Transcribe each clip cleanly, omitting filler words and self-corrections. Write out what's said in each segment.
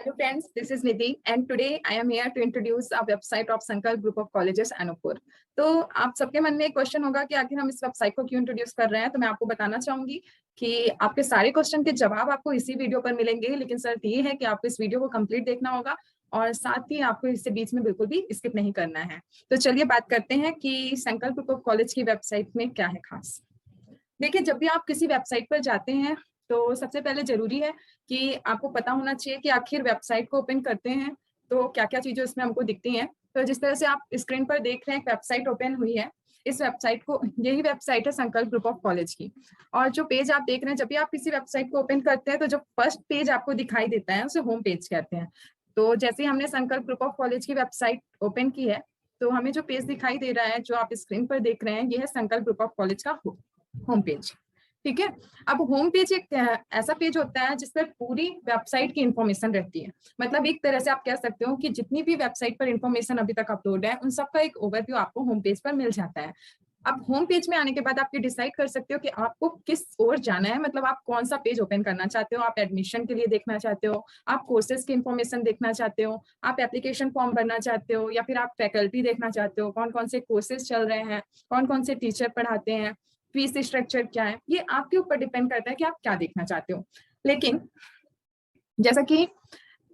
Hello friends, this is Nidhi and today I am here to introduce our website of Sankalp Group of Colleges Anuppur। तो आप सबके मन में एक question होगा कि आखिर हम इस वेबसाइट को क्यों इंट्रोड्यूस कर रहे हैं। तो मैं आपको बताना चाहूंगी कि आपके सारे क्वेश्चन के जवाब आपको इसी वीडियो पर मिलेंगे, लेकिन शर्त ये है कि आपको इस वीडियो को कंप्लीट देखना होगा और साथ ही आपको इससे बीच में बिल्कुल भी स्किप नहीं करना है। तो चलिए बात करते हैं कि संकल्प ग्रुप ऑफ कॉलेज की वेबसाइट में क्या है खास। देखिए, जब भी आप किसी वेबसाइट पर जाते हैं तो सबसे पहले जरूरी है कि आपको पता होना चाहिए कि आखिर वेबसाइट को ओपन करते हैं तो क्या क्या चीजें उसमें हमको दिखती हैं। तो जिस तरह से आप स्क्रीन पर देख रहे हैं, वेबसाइट ओपन हुई है। इस वेबसाइट को, यही वेबसाइट है संकल्प ग्रुप ऑफ कॉलेज की। और जो पेज आप देख रहे हैं, जब भी आप किसी वेबसाइट को ओपन करते हैं तो जो फर्स्ट पेज आपको दिखाई देता है उसे होम पेज कहते हैं। तो जैसे ही हमने संकल्प ग्रुप ऑफ कॉलेज की वेबसाइट ओपन की है तो हमें जो पेज दिखाई दे रहा है, जो आप स्क्रीन पर देख रहे हैं, ये है संकल्प ग्रुप ऑफ कॉलेज का होम पेज। ठीक है। अब होम पेज एक ऐसा पेज होता है जिस पर पूरी वेबसाइट की इंफॉर्मेशन रहती है। मतलब एक तरह से आप कह सकते हो कि जितनी भी वेबसाइट पर इंफॉर्मेशन अभी तक अपलोड है उन सबका एक ओवरव्यू आपको होम पेज पर मिल जाता है। अब होम पेज में आने के बाद आप ये डिसाइड कर सकते हो कि आपको किस ओर जाना है। मतलब आप कौन सा पेज ओपन करना चाहते हो। आप एडमिशन के लिए देखना चाहते हो, आप कोर्सेज की इंफॉर्मेशन देखना चाहते हो, आप एप्लीकेशन फॉर्म भरना चाहते हो, या फिर आप फैकल्टी देखना चाहते हो, कौन कौन से कोर्सेज चल रहे हैं, कौन कौन से टीचर पढ़ाते हैं, फीस स्ट्रक्चर क्या है। ये आपके ऊपर डिपेंड करता है कि आप क्या देखना चाहते हो। लेकिन जैसा कि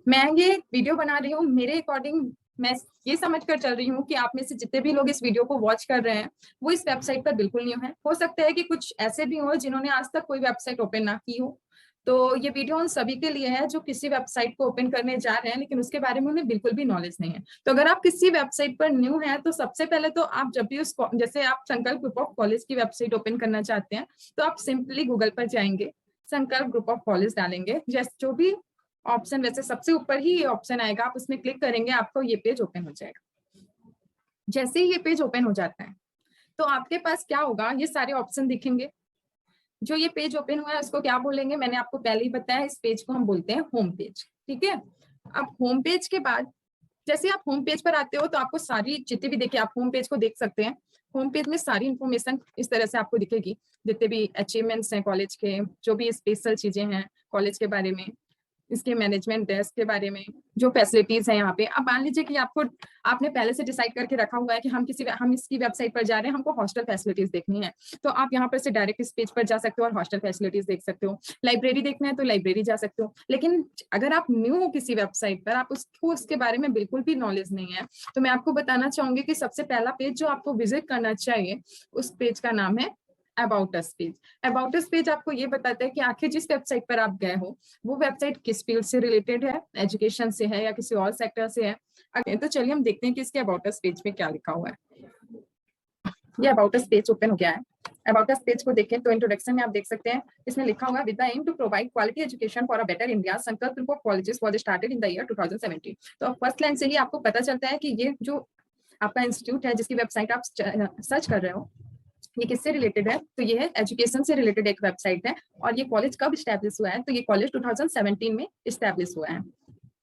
मैं ये वीडियो बना रही हूँ, मेरे अकॉर्डिंग मैं ये समझ कर चल रही हूँ कि आप में से जितने भी लोग इस वीडियो को वॉच कर रहे हैं वो इस वेबसाइट पर बिल्कुल नहीं है। हो सकता है कि कुछ ऐसे भी हो जिन्होंने आज तक कोई वेबसाइट ओपन ना की हो। तो ये वीडियो उन सभी के लिए है जो किसी वेबसाइट को ओपन करने जा रहे हैं लेकिन उसके बारे में उन्हें बिल्कुल भी नॉलेज नहीं है। तो अगर आप किसी वेबसाइट पर न्यू हैं तो सबसे पहले तो आप जब भी उस, जैसे आप संकल्प ग्रुप ऑफ कॉलेज की वेबसाइट ओपन करना चाहते हैं तो आप सिंपली गूगल पर जाएंगे, संकल्प ग्रुप ऑफ कॉलेज डालेंगे, जैसे जो भी ऑप्शन, वैसे सबसे ऊपर ही ये ऑप्शन आएगा, आप उसमें क्लिक करेंगे, आपको ये पेज ओपन हो जाएगा। जैसे ही ये पेज ओपन हो जाता है तो आपके पास क्या होगा, ये सारे ऑप्शन दिखेंगे। जो ये पेज ओपन हुआ है उसको क्या बोलेंगे, मैंने आपको पहले ही बताया, इस पेज को हम बोलते हैं होम पेज। ठीक है। अब होम पेज के बाद जैसे आप होम पेज पर आते हो तो आपको सारी जितने भी, देखिए आप होम पेज को देख सकते हैं। होम पेज में सारी इंफॉर्मेशन इस तरह से आपको दिखेगी, जितने भी अचीवमेंट्स हैं कॉलेज के, जो भी स्पेशल चीजें हैं कॉलेज के बारे में, इसके मैनेजमेंट डेस्क के बारे में, जो फैसिलिटीज है यहाँ पे। अब मान लीजिए कि आपने पहले से डिसाइड करके रखा हुआ है कि हम इसकी वेबसाइट पर जा रहे हैं, हमको हॉस्टल फैसिलिटीज देखनी है, तो आप यहाँ पर से डायरेक्ट इस पेज पर जा सकते हो और हॉस्टल फैसिलिटीज देख सकते हो। लाइब्रेरी देखना है तो लाइब्रेरी जा सकते हो। लेकिन अगर आप न्यू हो किसी वेबसाइट पर, आप उसको उसके बारे में बिल्कुल भी नॉलेज नहीं है, तो मैं आपको बताना चाहूंगी कि सबसे पहला पेज जो आपको विजिट करना चाहिए उस पेज का नाम है about us page. About us page आपको ये बताता है कि आखिर जिस वेबसाइट पर आप गए हो वो वेबसाइट किस फील्ड से रिलेटेड है, एजुकेशन से है या किसी और सेक्टर से है। अगर तो चलिए हम देखते हैं कि इसके अबाउट अस पेज में क्या लिखा हुआ है। ये अबाउट अस पेज ओपन हो गया है। अबाउट अस पेज को देखें तो इंट्रोडक्शन में आप देख सकते हैं, इसमें लिखा हुआ है with the aim to provide quality education for a better India, Sankalp group of colleges was started in the year 2017। तो फर्स्ट लाइन से ही आपको पता चलता है कि ये जो आपका इंस्टीट्यूट है जिसकी वेबसाइट आप सर्च कर रहे हो, ये किससे रिलेटेड है। तो ये है एजुकेशन से रिलेटेड एक वेबसाइट है। और ये कॉलेज कब स्टैब्लिश हुआ है, तो ये कॉलेज 2017 में स्टैब्लिश हुआ है।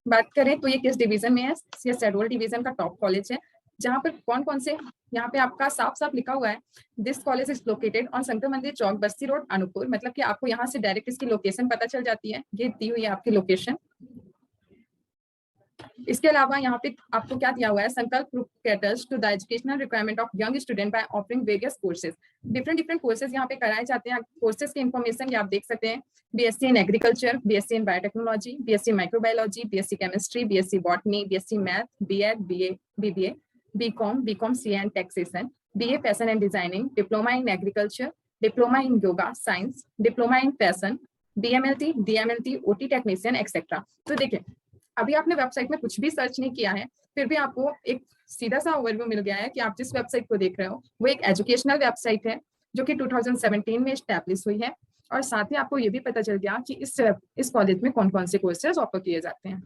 बात करें तो ये किस डिवीजन में है, ये शेड्यूल डिवीजन का टॉप कॉलेज है, जहाँ पर कौन कौन से, यहाँ पे आपका साफ साफ लिखा हुआ है this college is located on Shankar मंदिर चौक, बस्ती रोड, अनूपपुर। मतलब कि आपको यहाँ से डायरेक्ट इसकी लोकेशन पता चल जाती है। ये दी हुई है आपकी लोकेशन। इसके अलावा यहाँ पे आपको क्या दिया हुआ है, Sankalp group caters to the educational requirement of young student by offering various courses. Different courses यहाँ पे कराए जाते हैं। कोर्सेज की इन्फॉर्मेशन ये आप देख सकते हैं, BSc in agriculture, BSc in biotechnology, BSc microbiology, BSc chemistry, BSc botany, BSc math, BEd, BBA, BCom CA and taxation, BA fashion and designing, diploma in agriculture, diploma in yoga science, diploma in fashion, DMLT, OT technician etcetera. तो देखिए, अभी आपने website में कुछ भी search नहीं किया है, फिर भी आपको एक सीधा सा ओवरव्यू मिल गया है कि आप जिस वेबसाइट को देख रहे हो वो एक एजुकेशनल वेबसाइट है जो कि 2017 में स्टैब्लिश हुई है। और साथ ही आपको ये भी पता चल गया कि इस कॉलेज में कौन कौन से कोर्सेज ऑफर किए जाते हैं।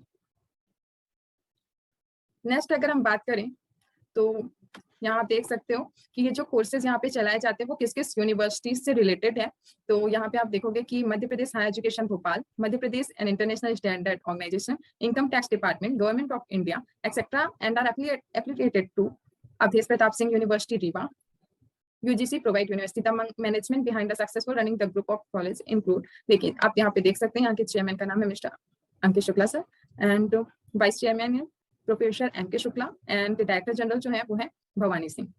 नेक्स्ट अगर हम बात करें तो यहाँ आप देख सकते हो कि ये जो कोर्सेज यहाँ पे चलाए जाते हैं वो किस किस यूनिवर्सिटीज से रिलेटेड है। तो यहाँ पे आप देखोगे कि Madhya Pradesh higher education Bhopal, Madhya Pradesh and international standard organisation, income tax department, government of India etcetera and are affiliated to Awadhesh Pratap Singh university Rewa. UGC provide university the management behind the successful running the group of college include। देखिए आप यहाँ पे देख सकते हैं, यहाँ के chairman का नाम है mister Ankit Shukla sir. And vice chairman है professor M.K. Shukla and director general जो है वो है भवानी सिंह।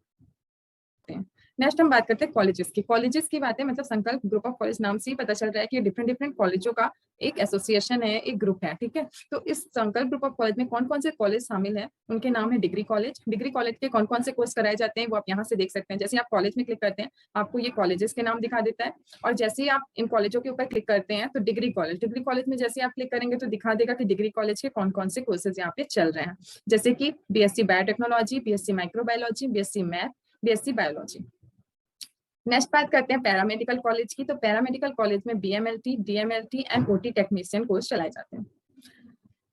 नेक्स्ट हम बात करते हैं कॉलेजेस की बातें, मतलब संकल्प ग्रुप ऑफ कॉलेज नाम से ही पता चल रहा है कि डिफरेंट डिफरेंट कॉलेजों का एक एसोसिएशन है, एक ग्रुप है, ठीक है। तो इस संकल्प ग्रुप ऑफ कॉलेज में कौन कौन से कॉलेज शामिल है, उनके नाम है डिग्री कॉलेज के कौन कौन से कोर्स कराए जाते हैं वो आप यहाँ से देख सकते हैं। जैसे आप कॉलेज में क्लिक करते हैं आपको ये कॉलेजेस के नाम दिखा देता है, और जैसे ही आप इन कॉलेजों के ऊपर क्लिक करते हैं तो डिग्री कॉलेज में जैसे आप क्लिक करेंगे तो दिखा देगा कि डिग्री कॉलेज के कौन कौन से कोर्सेज यहाँ पे चल रहे हैं, जैसे कि BSc biotechnology, BSc microbiology, BSc math, BSc biology. Next बात करते हैं पैरामेडिकल कॉलेज की। तो पैरामेडिकल कॉलेज में BMLT, DMLT and OT technician course चलाए जाते हैं।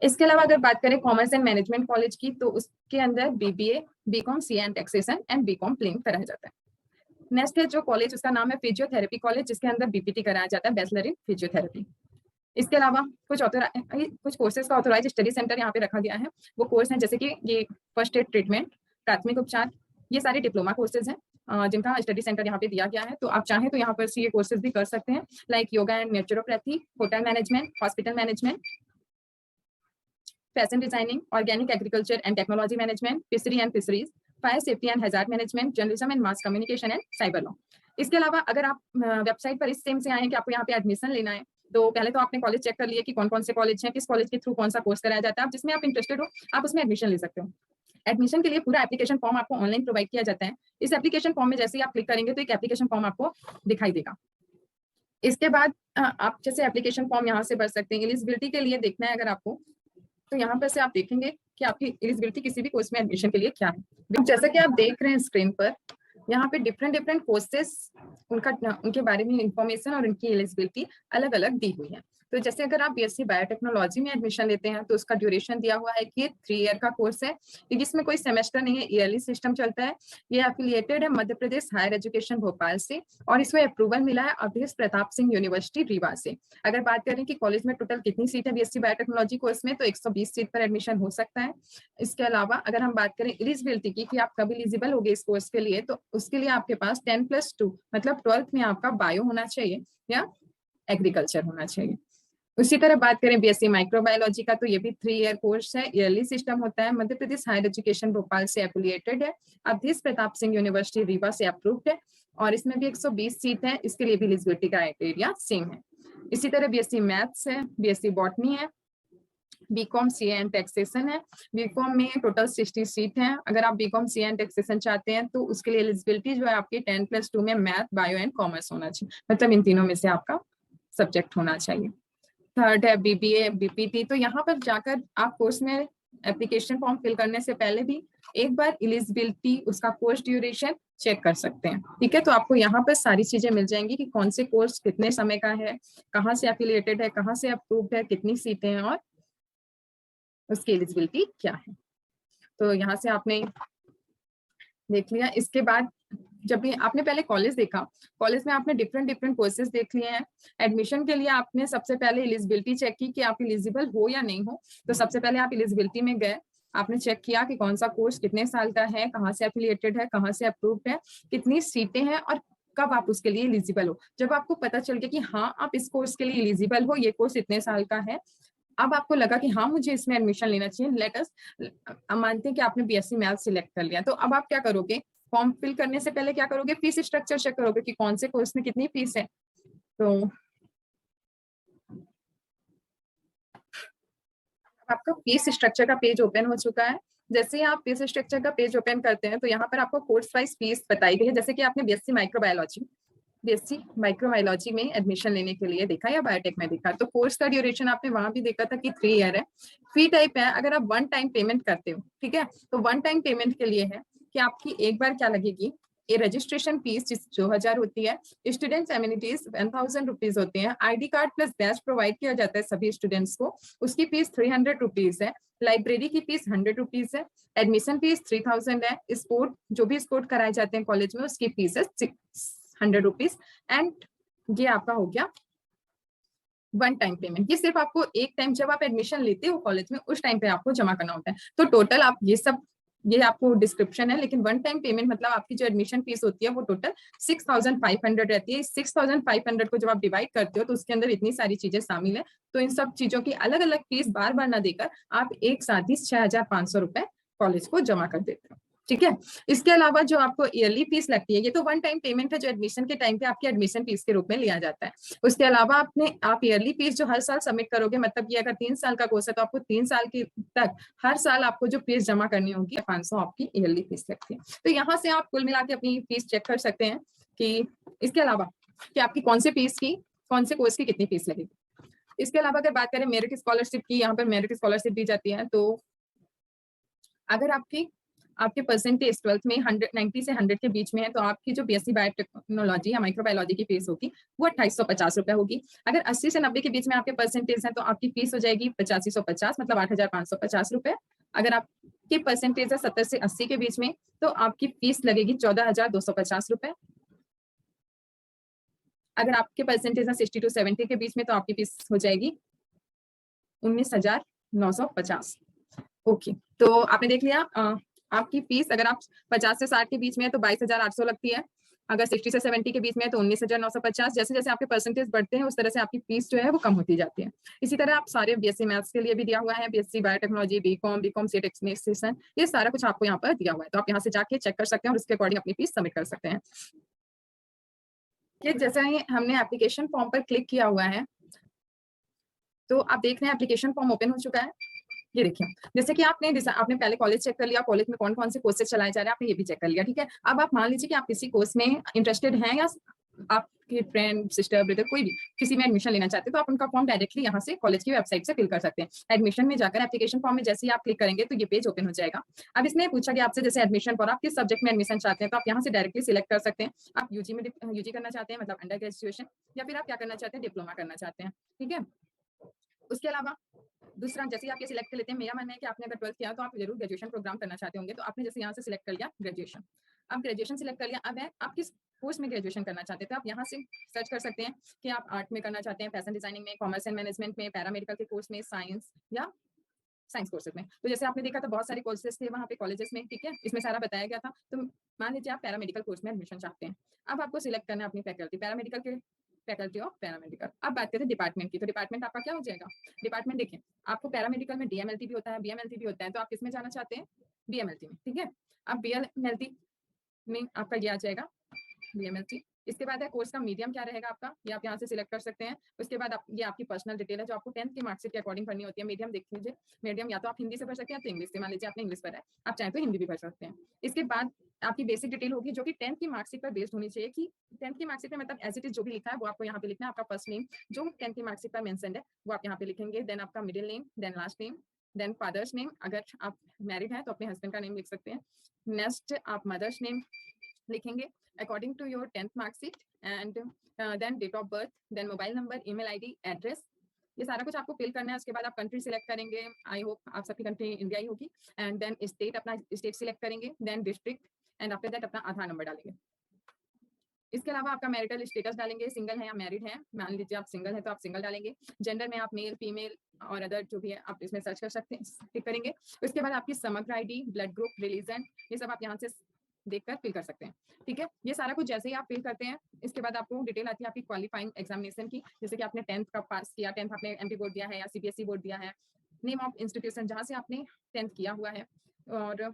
इसके अलावा अगर बात करें कॉमर्स एंड मैनेजमेंट कॉलेज की तो उसके अंदर BBA, BCom CA and taxation and BCom plain कराया जाता है। नेक्स्ट है जो कॉलेज, उसका नाम है फिजियोथेरेपी कॉलेज, जिसके अंदर BPT कराया जाता है, बैचलर इन फिजियोथेरेपी। इसके अलावा कुछ कोर्सेज का ऑथोराइज स्टडी सेंटर यहाँ पे रखा गया है। वो कोर्स हैं जैसे कि ये फर्स्ट एड ट्रीटमेंट, प्राथमिक उपचार, ये सारे डिप्लोमा कोर्सेज हैं जिनका स्टडी सेंटर यहाँ पे दिया गया है। तो आप चाहें तो यहाँ पर से ये कोर्सेज भी कर सकते हैं, like yoga and naturopathy, hotel management, hospital management, fashion designing, organic agriculture and technology management, fishery and fisheries, fire safety and hazard management, journalism and mass communication and cyber law. इसके अलावा अगर आप वेबसाइट पर इस सेम से आए कि आपको यहाँ पे एडमिशन लेना है तो पहले तो आपने कॉलेज चेक कर लिया कि कौन कौन से कॉलेज हैं, किस कॉलेज के थ्रू कौन सा कोर्स कराया जाता है, आप जिसमें आप इंटरेस्टेड हो आप उसमें एडमिशन ले सकते हो। एडमिशन के लिए पूरा एप्लीकेशन फॉर्म आपको ऑनलाइन प्रोवाइड किया जाता है। इस एप्लीकेशन फॉर्म में जैसे ही आप क्लिक करेंगे तो एक एप्लीकेशन फॉर्म आपको दिखाई देगा। इसके बाद आप जैसे एप्लीकेशन फॉर्म यहाँ से भर सकते हैं। एलिजिबिलिटी के लिए देखना है अगर आपको, तो यहाँ पर से आप देखेंगे कि आपकी एलिजिबिलिटी किसी भी कोर्स में एडमिशन के लिए क्या है। जैसा कि आप देख रहे हैं स्क्रीन पर, यहाँ पे डिफरेंट कोर्सेस उनके बारे में इंफॉर्मेशन और उनकी एलिजिबिलिटी अलग अलग दी हुई है। तो जैसे अगर आप BSc बायोटेक्नोलॉजी में एडमिशन लेते हैं तो उसका ड्यूरेशन दिया हुआ है कि 3 ईयर का कोर्स है, इसमें कोई सेमेस्टर नहीं है, ईयरली सिस्टम चलता है। ये एफिलिएटेड है मध्य प्रदेश हायर एजुकेशन भोपाल से और इसमें अप्रूवल मिला है अवधेश प्रताप सिंह यूनिवर्सिटी रीवा से। अगर बात करें कि कॉलेज में टोटल कितनी सीट है BSc बायोटेक्नोलॉजी कोर्स में, तो 120 सीट पर एडमिशन हो सकता है। इसके अलावा अगर हम बात करें एलिजिबिलिटी की कि आप कब एलिजिबल होंगे इस कोर्स के लिए, तो उसके लिए आपके पास 10+2 मतलब 12th में आपका बायो होना चाहिए या एग्रीकल्चर होना चाहिए। उसी तरह बात करें BSc माइक्रोबायोलॉजी का, तो ये भी 3 ईयर कोर्स है, ईयरली सिस्टम होता है, मध्य प्रदेश हायर एजुकेशन भोपाल से एफिलिएटेड है, अवधेश प्रताप सिंह यूनिवर्सिटी रीवा से अप्रूव्ड है और इसमें भी 120 सीट है। इसके लिए भी एलिजिबिलिटी क्राइटेरिया सेम है। इसी तरह BSc मैथ्स है, BSc बॉटनी है, BCom CA एंड टैक्सेशन है। BCom में टोटल 60 सीट हैं। अगर आप BCom CA एंड टैक्सेशन चाहते हैं तो उसके लिए एलिजिबिलिटी जो है आपकी 10+2 में मैथ, बायो एंड कॉमर्स होना चाहिए, मतलब इन तीनों में से आपका सब्जेक्ट होना चाहिए। थर्ड है BBA BPT। तो यहाँ पर जाकर आप कोर्स में एप्लीकेशन फॉर्म फिल करने से पहले भी एक बार एलिजिबिलिटी, उसका कोर्स ड्यूरेशन चेक कर सकते हैं, ठीक है। तो आपको यहाँ पर सारी चीजें मिल जाएंगी कि कौन से कोर्स कितने समय का है, कहाँ से एफिलिएटेड है, कहाँ से अप्रूव्ड है, कितनी सीटें हैं और उसकी एलिजिबिलिटी क्या है। तो यहाँ से आपने देख लिया। इसके बाद जब भी आपने पहले कॉलेज देखा, कॉलेज में आपने डिफरेंट कोर्सेज देख लिए हैं। एडमिशन के लिए आपने सबसे पहले एलिजिबिलिटी चेक की कि आप एलिजिबल हो या नहीं हो। तो सबसे पहले आप एलिजिबिलिटी में गए, आपने चेक किया कि कौन सा कोर्स कितने साल का है, कहाँ से एफिलिएटेड है, कहाँ से अप्रूव्ड है, कितनी सीटें हैं और कब आप उसके लिए एलिजिबल हो। जब आपको पता चल गया कि हाँ आप इस कोर्स के लिए एलिजिबल हो, ये कोर्स इतने साल का है, अब आपको लगा कि हाँ मुझे इसमें एडमिशन लेना चाहिए, लेट अस मानते हैं कि आपने BSc मैथ सिलेक्ट कर लिया, तो अब आप क्या करोगे, फॉर्म फिल करने से पहले क्या करोगे, फीस स्ट्रक्चर चेक करोगे कि कौन से कोर्स में कितनी फीस है। तो आपका फीस स्ट्रक्चर का पेज ओपन हो चुका है। जैसे ही आप फीस स्ट्रक्चर का पेज ओपन करते हैं तो यहाँ पर आपको कोर्स वाइज फीस बताई गई है। जैसे कि आपने BSc माइक्रोबायोलॉजी में एडमिशन लेने के लिए देखा या बायोटेक में देखा, तो कोर्स का ड्यूरेशन आपने वहां भी देखा था कि 3 ईयर है। फी टाइप है, अगर आप 1 टाइम पेमेंट करते हो, ठीक है, तो 1 टाइम पेमेंट के लिए है कि आपकी एक बार क्या लगेगी, ये रजिस्ट्रेशन फीस 2000 होती है, स्टूडेंट्स एमिनिटीज 1000 रुपीज होती है, ID card plus batch provide किया जाता है सभी स्टूडेंट्स को, उसकी फीस 300 रुपीज है, लाइब्रेरी की फीस 100 रुपीज है, एडमिशन फीस 3000 है, स्पोर्ट जो भी स्पोर्ट कराए जाते हैं कॉलेज में उसकी फीस है 100 रुपीज एंड ये आपका हो गया 1 टाइम पेमेंट। ये सिर्फ आपको एक टाइम जब आप एडमिशन लेते हो कॉलेज में उस टाइम पे आपको जमा करना होता है। तो टोटल आप ये सब ये आपको डिस्क्रिप्शन है, लेकिन वन टाइम पेमेंट मतलब आपकी जो एडमिशन फीस होती है वो टोटल 6,500 रहती है। 6,500 को जब आप डिवाइड करते हो तो उसके अंदर इतनी सारी चीजें शामिल है, तो इन सब चीजों की अलग अलग फीस बार बार ना देकर आप एक साथ ही 6,500 रुपए कॉलेज को जमा कर देते हो। ठीक है। इसके अलावा जो आपको ईयरली फीस लगती है, ये तो वन टाइम पेमेंट है जो एडमिशन के टाइम पे आपकी एडमिशन फीस के रूप में लिया जाता है। उसके अलावा आप ईयरली फीस जो हर साल सबमिट करोगे, मतलब ये अगर 3 साल का कोर्स है तो आपको 3 साल की तक हर साल आपको जो फीस जमा करनी होगी 500 आपकी ईयरली फीस लगती है। तो यहाँ से आप कुल मिला के अपनी फीस चेक कर सकते हैं कि इसके अलावा कि आपकी कौन से फीस की, कौन से कोर्स की कितनी फीस लगेगी। इसके अलावा अगर बात करें मेरिट स्कॉलरशिप की, यहाँ पर मेरिट स्कॉलरशिप दी जाती है। तो अगर आपके परसेंटेज 12th में 90 से 100 के बीच में है, तो आपकी जो बीएससी बायोटेक्नोलॉजी या माइक्रोबायोलॉजी की फीस होगी वो 2850 रुपए होगी। अगर 80 से 90 के बीच में आपके परसेंटेज है तो आपकी फीस हो जाएगी 8550, मतलब 8550 रुपए। अगर आपके परसेंटेज है 70 से 80 के बीच में तो आपकी फीस लगेगी 14,250 रुपए। अगर आपके परसेंटेज है 60 टू 70 के बीच में तो आपकी फीस हो जाएगी 19,950। ओके, तो आपने देख लिया आपकी फीस। अगर आप 50 से 60 के बीच में है तो 22,800 लगती है। अगर 60 से 70 के बीच में है तो 19,950। जैसे जैसे आपके परसेंटेज बढ़ते हैं उस तरह से आपकी फीस जो है वो कम होती जाती है। इसी तरह आप सारे बीएससी मैथ्स के लिए भी दिया हुआ है, BSc biotechnology, BCom CA technician, ये सारा कुछ आपको यहाँ पर दिया हुआ है। तो आप यहाँ से जाके चेक कर सकते हैं और उसके अकॉर्डिंग अपनी फीस सबमिट कर सकते हैं। कि जैसे ही हमने एप्लीकेशन फॉर्म पर क्लिक किया हुआ है तो आप देख रहे हैं एप्लीकेशन फॉर्म ओपन हो चुका है। ये देखिए, जैसे कि आपने पहले कॉलेज चेक कर लिया, कॉलेज में कौन कौन से कोर्सेज चलाए जा रहे हैं, आपने ये भी चेक कर लिया। ठीक है, अब आप मान लीजिए कि आप किसी कोर्स में इंटरेस्टेड हैं या आपके फ्रेंड, सिस्टर, ब्रदर कोई भी किसी में एडमिशन लेना चाहते हैं तो आप उनका फॉर्म डायरेक्टली यहाँ से कॉलेज की वेबसाइट से फिल कर सकते हैं। एडमिशन में जाकर एप्लीकेशन फॉर्म में जैसे ही आप क्लिक करेंगे तो ये पेज ओपन हो जाएगा। अब इसमें पूछा गया आपसे जैसे एडमिशन फॉर आप किस सब्जेक्ट में एडमिशन चाहते हैं, तो आप यहाँ से डायरेक्टली सिलेक्ट कर सकते हैं। आप यूजी करना चाहते हैं मतलब अंडर ग्रेजुएशन, या फिर आप क्या करना चाहते हैं, डिप्लोमा करना चाहते हैं। ठीक है। उसके अलावा दूसरा, जैसे आप ये सिलेक्ट कर लेते हैं, मेरा मानना है कि आपने अगर 12th किया तो आप जरूर ग्रेजुएशन प्रोग्राम करना चाहते होंगे, तो आपने जैसे यहाँ से सिलेक्ट कर लिया ग्रेजुएशन। अब ग्रेजुएशन सिलेक्ट कर लिया, अब है आप किस कोर्स में ग्रेजुएशन करना चाहते हैं, तो आप यहाँ से सर्च कर सकते हैं कि आप आर्ट में करना चाहते हैं, फैशन डिजाइनिंग में, कॉमर्स एंड मैनेजमेंट में, पैरामेडिकल के कोर्स में, साइंस या साइंस कोर्सेज में। तो जैसे आपने देखा था बहुत सारे कोर्सेज थे वहाँ पे कॉलेजेस में। ठीक है, इसमें सारा बताया गया था। तो मान लीजिए आप पैरामेडिकल कोर्स में एडमिशन चाहते हैं। अब आपको सिलेक्ट करना है अपनी फैकल्टी, पैरामेडिकल के फैकल्टी ऑफ पैरामेडिकल। अब बात करते हैं डिपार्टमेंट की, तो डिपार्टमेंट आपका क्या हो जाएगा। डिपार्टमेंट देखिए, आपको पैरामेडिकल में डीएमएलटी भी होता है, बीएमएलटी भी होता है, तो आप किसमें जाना चाहते हैं, बीएमएलटी में। ठीक है, अब बीएमएलटी में आपका ये आ जाएगा बीएमएलटी। इसके बाद है कोर्स का मीडियम क्या रहेगा आपका, ये आप यहाँ से सिलेक्ट कर सकते हैं। उसके बाद ये आपकी पर्सनल डिटेल है जो आपको 10th के मार्क्सिट के अकॉर्डिंग भरनी होती है। मीडियम देख लीजिए, मीडियम या तो आप हिंदी से भर सकते हैं या तो इंग्लिश से। मान लीजिए आपने इंग्लिश भरा है, आप चाहें तो हिंदी भी भर सकते हैं। इसके बाद आपकी बेसिक डिटेल होगी जो कि 10th की मार्क्सिट पर बेस्ड होनी चाहिए, कि 10th की मार्क्सिट में मतलब एज इट इज जो भी लिखा है वो आपको यहाँ पे लिखना है। आपका फर्स्ट नेम जो 10th की मार्क्सिट पर मेंशन है वो आप यहाँ पे लिखेंगे, देन आपका middle name, then last name, then father's name, अगर आप मैरिड हैं तो अपने हस्बैंड का नेम लिख सकते हैं। नेक्स्ट आप मदर्स नेम लिखेंगे according to your 10th marksheet, and then date of birth, then mobile number, email ID, address, ये सारा कुछ आपको फिल करना है। उसके बाद आप कंट्री सिलेक्ट करेंगे, आई होप आप सबकी कंट्री इंडिया ही होगी, एंड देन स्टेट, अपना स्टेट सिलेक्ट करेंगे, then district, and after that अपना आधार नंबर डालेंगे। इसके अलावा आपका मैरिटल स्टेटस डालेंगे, सिंगल है या मैरिड है। मान लीजिए आप सिंगल है तो आप सिंगल डालेंगे। जेंडर में आप मेल, फीमेल और अदर जो भी है आप इसमें सर्च कर सकते हैं, टिक करेंगे। उसके बाद आपकी समग्र आईडी, ब्लड ग्रुप, रिलीजन, ये सब आप यहाँ से देखकर फिल कर सकते हैं। ठीक है, ये सारा कुछ जैसे ही आप फिल करते हैं इसके बाद आपको डिटेल आती है आपकी क्वालिफाइंग एग्जामिनेशन की, जैसे कि आपने 10th का पास किया, 10th आपने एमपी बोर्ड दिया है या सीबीएसई बोर्ड दिया है, नेम ऑफ इंस्टीट्यूशन जहाँ से आपने 10th किया हुआ है, और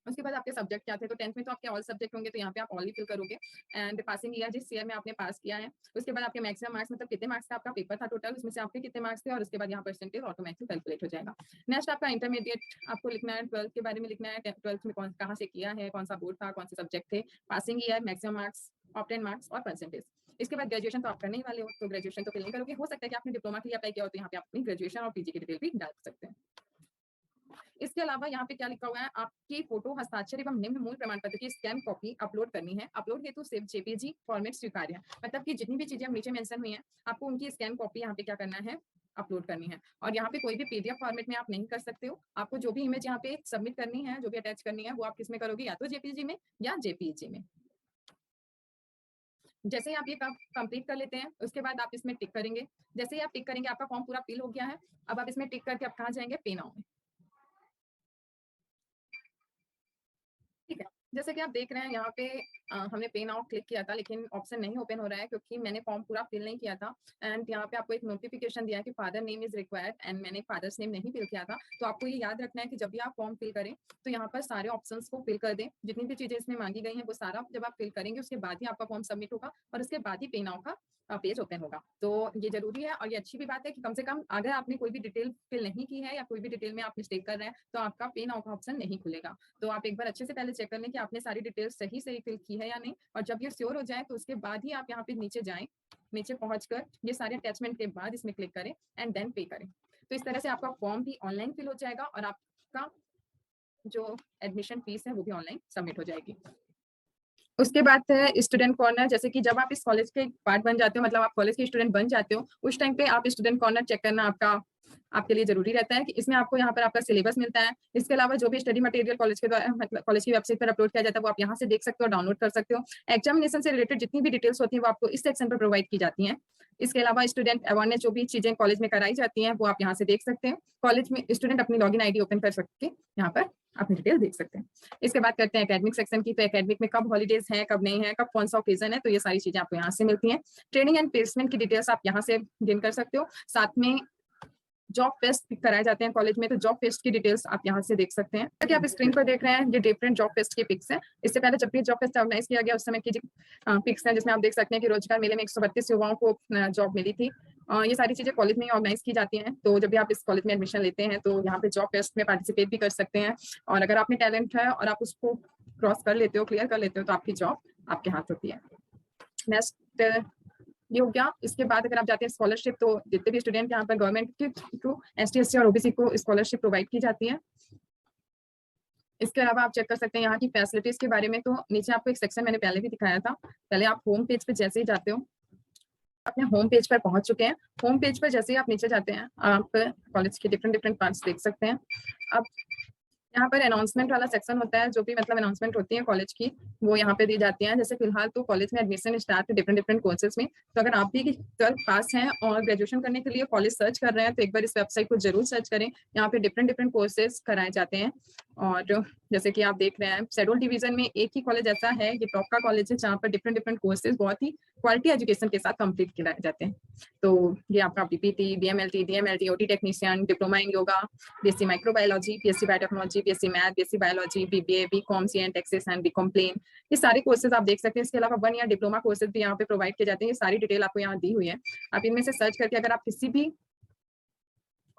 उसके बाद आपके सब्जेक्ट क्या थे। तो 10th में तो आपके ऑल सब्जेक्ट होंगे तो यहाँ पे आप ऑल ही फिल करोगे, एंड पासिंग ईयर जिस ईयर में आपने पास किया है। उसके बाद आपके मैक्सिमम मार्क्स, मतलब कितने मार्क्स का आपका पेपर था टोटल, उसमें से आपके कितने मार्क्स थे, और उसके बाद यहाँ परसेंटेज ऑटोमेटिक कैलकुलेट हो जाएगा। नेक्स्ट आपका इंटरमीडिएट आपको लिखना है, 12th के बारे में लिखना है, 12th में कहाँ से किया है, कौन सा बोर्ड था, कौन से सब्जेक्ट थे, passing year, maximum marks, obtain marks और परसेंटेज। इसके बाद ग्रेजुएशन तो आप करने ही वाले हो, तो ग्रेजुएशन तो फिल नहीं करोगे। हो सकता है कि आपने डिप्लोमा के लिए अप्लाई किया हो तो यहाँ पे आप अपनी ग्रेजुएशन और पीजी की डिटेल भी डाल सकते हैं। इसके अलावा यहाँ पे क्या लिखा हुआ है, आपकी फोटो, हस्ताक्षर एवं निम्न मूल प्रमाण पत्र की स्कैन कॉपी अपलोड करनी है। अपलोड हेतु सिर्फ जेपीजी फॉर्मेट स्वीकार्य है, मतलब कि जितनी भी चीजें हम नीचे मेंशन हुई हैं आपको उनकी स्कैन कॉपी यहाँ पे क्या करना है, अपलोड करनी है। और यहाँ पे कोई भी पीडीएफ फॉर्मेट में आप नहीं कर सकते हो। आपको जो भी इमेज यहाँ पे सबमिट करनी है, जो भी अटैच करनी है, वो आप किसमें करोगे, या तो जेपीजी में या जेपीईजी में। जैसे ही आप ये कंप्लीट कर लेते हैं उसके बाद आप इसमें टिक करेंगे। जैसे ही आप टिक करेंगे आपका फॉर्म पूरा फिल हो गया है। अब आप इसमें टिक करके आप कहाँ जाएंगे, पे नाउ में। जैसे कि आप देख रहे हैं यहाँ पे हमने पे नाउ क्लिक किया था, लेकिन ऑप्शन नहीं ओपन हो रहा है क्योंकि मैंने फॉर्म पूरा फिल नहीं किया था। एंड यहाँ पे आपको एक नोटिफिकेशन दिया है कि father name is required, and मैंने फादर्स नेम नहीं फिल किया था। तो आपको ये याद रखना है कि जब भी आप फॉर्म फिल करें तो यहाँ पर सारे ऑप्शंस को फिल कर दें। जितनी भी चीजें इसमें मांगी गई हैं वो सारा जब आप फिल करेंगे उसके बाद ही आपका फॉर्म सबमिट होगा और उसके बाद ही पे नाउ का पेज ओपन होगा। तो ये जरूरी है, और ये अच्छी भी बात है कि कम से कम अगर आपने कोई भी डिटेल फिल नहीं की है या कोई भी डिटेल में आप मिस्टेक कर रहे हैं तो आपका पे नाउ का ऑप्शन नहीं खुलेगा। तो आप एक बार अच्छे से पहले चेक कर लें कि आपने सारी डिटेल्स सही सही फिल की है या नहीं, और जब ये श्योर हो जाए तो उसके बाद ही आप यहाँ पे नीचे जाएं। नीचे पहुंचकर ये सारे अटैचमेंट के बाद इसमें क्लिक करें एंड देन पे करें। तो इस तरह से आपका फॉर्म भी ऑनलाइन फिल हो जाएगा और आपका जो एडमिशन फीस है वो भी ऑनलाइन सबमिट हो जाएगी। उसके बाद है स्टूडेंट कॉर्नर। जैसे कि जब आप इस कॉलेज के पार्ट बन जाते हो, मतलब आप कॉलेज के स्टूडेंट बन जाते हो, उस टाइम पे आप स्टूडेंट कॉर्नर चेक करना आपके लिए जरूरी रहता है कि इसमें आपको यहाँ पर आपका सिलेबस मिलता है। इसके अलावा जो भी स्टडी मटेरियल कॉलेज के द्वारा मतलब कॉलेज की वेबसाइट पर अपलोड किया जाता है वो आप यहाँ से देख सकते हो, डाउनलोड कर सकते हो। एग्जामिनेशन से रिलेटेड जितनी भी डिटेल्स होती है वो आपको इस सेक्शन पर प्रोवाइड की जाती हैं। इसके अलावा स्टूडेंट अवेयरनेस जो भी चीजें कॉलेज में कराई जाती हैं वो आप यहाँ से देख सकते हैं। कॉलेज में स्टूडेंट अपनी लॉगिन आईडी ओपन कर सकते हैं, यहाँ पर अपनी डिटेल देख सकते हैं। इसके बाद करते हैं एकेडमिक सेक्शन की। तो एकेडमिक में कब हॉलीडेज है, कब नहीं है, कब कौन सा ओकेजन है, तो ये सारी चीजें आपको यहाँ से मिलती हैं। ट्रेनिंग एंड प्लेसमेंट की डिटेल्स आप यहाँ से गेन कर सकते हो। साथ में जॉब फेस्ट कराए जाते हैं कॉलेज में, तो जॉब फेस्ट की डिटेल्स आप यहाँ से देख सकते हैं। कि आप स्क्रीन पर देख रहे हैं ये डिफरेंट जॉब फेस्ट की पिक्स हैं। इससे पहले जब भी जॉब फेस्ट ऑर्गेनाइज किया गया उस समय की पिक्स हैं, जिसमें आप देख सकते हैं कि रोजगार मेले में 132 युवाओं को जॉब मिली थी। ये सारी चीजें कॉलेज में ऑर्गेनाइज की जाती हैं। तो जब भी आप इस कॉलेज में एडमिशन लेते हैं तो यहाँ पे जॉब फेस्ट में पार्टिसिपेट भी कर सकते हैं, और अगर आप में टैलेंट है और आप उसको क्रॉस कर लेते हो, क्लियर कर लेते हो, तो आपकी जॉब आपके हाथ होती है। नेक्स्ट ये हो गया। इसके बाद अगर आप जाते हैं स्कॉलरशिप, तो जितने भी स्टूडेंट यहाँ पर गवर्नमेंट के थ्रू ST SC और OBC को स्कॉलरशिप प्रोवाइड की जाती है। इसके अलावा आप चेक कर सकते हैं यहाँ की फैसिलिटीज के बारे में। तो नीचे आपको एक सेक्शन मैंने पहले भी दिखाया था। पहले आप होम पेज पे जैसे ही जाते हो, अपने होम पेज पर पहुंच चुके हैं। होम पेज पर जैसे ही आप नीचे जाते हैं आप कॉलेज के डिफरेंट पार्ट्स देख सकते हैं। अब यहाँ पर अनाउंसमेंट वाला सेक्शन होता है, जो भी मतलब अनाउंसमेंट होती है कॉलेज की वो यहाँ पे दी जाती है। जैसे फिलहाल तो कॉलेज में एडमिशन स्टार्ट है डिफरेंट कोर्सेज में। तो अगर आप भी 12th पास हैं और ग्रेजुएशन करने के लिए कॉलेज सर्च कर रहे हैं तो एक बार इस वेबसाइट को जरूर सर्च करें। यहाँ पे डिफरेंट कोर्सेज कराए जाते हैं। और जैसे कि आप देख रहे हैं शेड्यूल डिवीजन में एक ही कॉलेज ऐसा है, ये टॉप का कॉलेज है, जहाँ पर डिफरेंट कोर्सेज बहुत ही क्वालिटी एजुकेशन के साथ कंप्लीट कराए जाते हैं। तो ये आपका BPT, DMLT, DMLT, OT technician, diploma in yoga, BSc microbiology, BSc biotechnology, BSc math, BSc biology, BBA, BCom, CN taxes and BCom plain, ये सारे कोर्सेज आप देख सकते हैं। इसके अलावा 1 ईयर डिप्लोमा कोर्सेज भी यहाँ पे प्रोवाइड किए जाते हैं। ये सारी डिटेल आपको यहाँ दी हुई है। आप इनमें से सर्च करके अगर आप किसी भी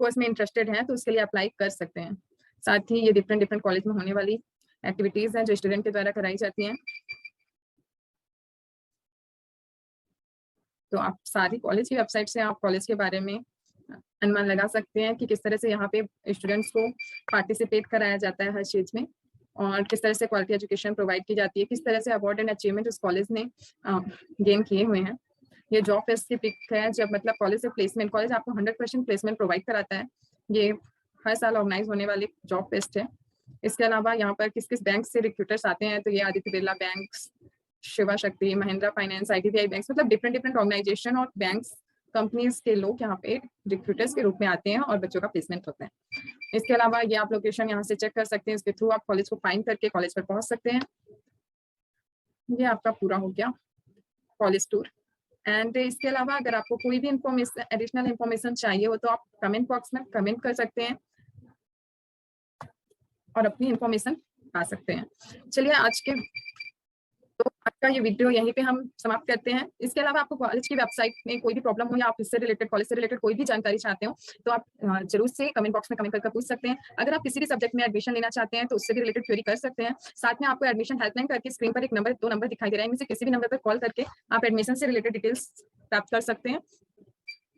कोर्स में इंटरेस्टेड हैं तो उसके लिए अप्लाई कर सकते हैं। साथ ही ये डिफरेंट कॉलेज में होने वाली एक्टिविटीज हैं जो स्टूडेंट के द्वारा कराई जाती हैं। तो आप सारी कॉलेज की वेबसाइट से आप कॉलेज के बारे में अनुमान लगा सकते हैं कि किस तरह से यहाँ पे स्टूडेंट्स को पार्टिसिपेट कराया जाता है हर चीज में, और किस तरह से क्वालिटी एजुकेशन प्रोवाइड की जाती है, किस तरह से अवार्ड एंड अचीवमेंट उस कॉलेज ने गेन किए हुए हैं। ये जॉब फेस्ट की पिक है, जब मतलब कॉलेज से प्लेसमेंट, कॉलेज आपको 100% प्लेसमेंट प्रोवाइड कराता है। ये हर साल ऑर्गेनाइज होने वाली जॉब फेस्ट है। इसके अलावा यहाँ पर किस किस बैंक से रिक्रूटर्स आते हैं, तो ये आदित्य बिरला बैंक, शिवा शक्ति, महिंद्रा फाइनेंस, IDBI बैंक, मतलब डिफरेंट ऑर्गेनाइजेशन और बैंक्स कंपनीज के लोग यहाँ पे रिक्रूटर्स के रूप में आते हैं और बच्चों का प्लेसमेंट होता है। इसके अलावा ये आप लोकेशन यहाँ से चेक कर सकते हैं, इसके थ्रू आप कॉलेज को फाइंड करके कॉलेज पर पहुंच सकते हैं। ये आपका पूरा हो गया कॉलेज टूर। एंड इसके अलावा अगर आपको कोई भी इंफॉर्मेशन, एडिशनल इंफॉर्मेशन चाहिए हो तो आप कमेंट बॉक्स में कमेंट कर सकते हैं और अपनी इंफॉर्मेशन पा सकते हैं। चलिए आज का ये वीडियो यहीं पे हम समाप्त करते हैं। इसके अलावा आपको कॉलेज की वेबसाइट में कोई भी प्रॉब्लम हो या आप इससे रिलेटेड, कॉलेज से रिलेटेड कोई भी जानकारी चाहते हो तो आप जरूर से कमेंट बॉक्स में कमेंट करके पूछ सकते हैं। अगर आप किसी भी सब्जेक्ट में एडमिशन लेना चाहते हैं तो उससे भी रिलेटेड क्वेरी कर सकते हैं। साथ में आपको एडमिशन हेल्पलाइन करके स्क्रीन पर एक नंबर, 2 नंबर दिखाई दे रहा है, इनमें से किसी भी नंबर पर कॉल करके आप एडमिशन से रिलेटेड डिटेल्स प्राप्त कर सकते हैं।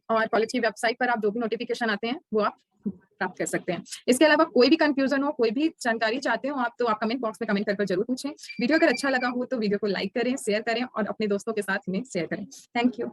और कॉलेज की वेबसाइट पर आप जो भी नोटिफिकेशन आते हैं वो आप प्राप्त कर सकते हैं। इसके अलावा कोई भी कंफ्यूजन हो, कोई भी जानकारी चाहते हो आप, तो आप कमेंट बॉक्स में कमेंट कर जरूर पूछें। वीडियो अगर अच्छा लगा हो तो वीडियो को लाइक करें, शेयर करें और अपने दोस्तों के साथ इन्हें शेयर करें। Thank you.